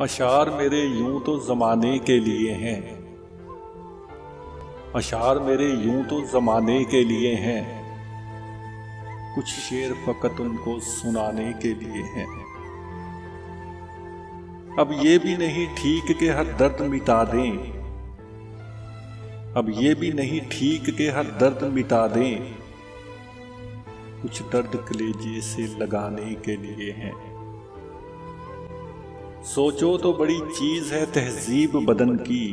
अशार मेरे यूं तो ज़माने के लिए हैं, अशार मेरे यूं तो ज़माने के लिए हैं, कुछ शेर फ़कत उनको सुनाने के लिए हैं। अब ये भी नहीं ठीक कि हर दर्द मिटा दें, अब ये भी नहीं ठीक कि हर दर्द मिटा दें, कुछ दर्द कलेजे से लगाने के लिए हैं। सोचो तो बड़ी चीज है तहजीब बदन की,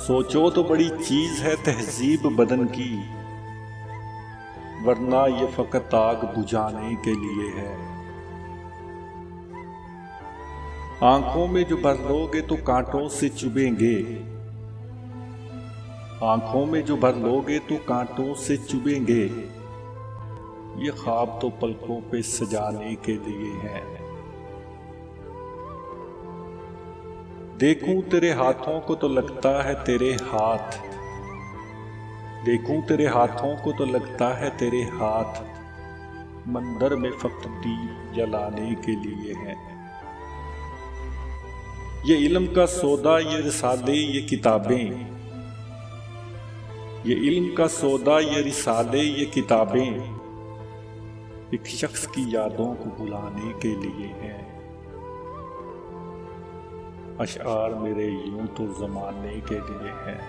सोचो तो बड़ी चीज है तहजीब बदन की, वरना ये फकत आग बुझाने के लिए है। आंखों में जो भर लोगे तो कांटों से चुभेंगे, आंखों में जो भर लोगे तो कांटों से चुभेंगे, ये ख्वाब तो पलकों पे सजाने के लिए है। देखूं तेरे हाथों को तो लगता है तेरे हाथ, देखूं तेरे हाथों को तो लगता है तेरे हाथ, मंदिर में फक्त दीप जलाने के लिए है। ये इल्म का सौदा, ये रिसाले, ये किताबें, ये इल्म का सौदा, ये रिसाले, ये किताबें, एक शख्स की यादों को भुलाने के लिए हैं। अशार मेरे यूं तो ज़माने के लिए हैं,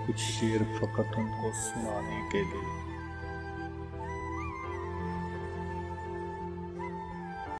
कुछ शेर फ़कत उनको सुनाने के लिए।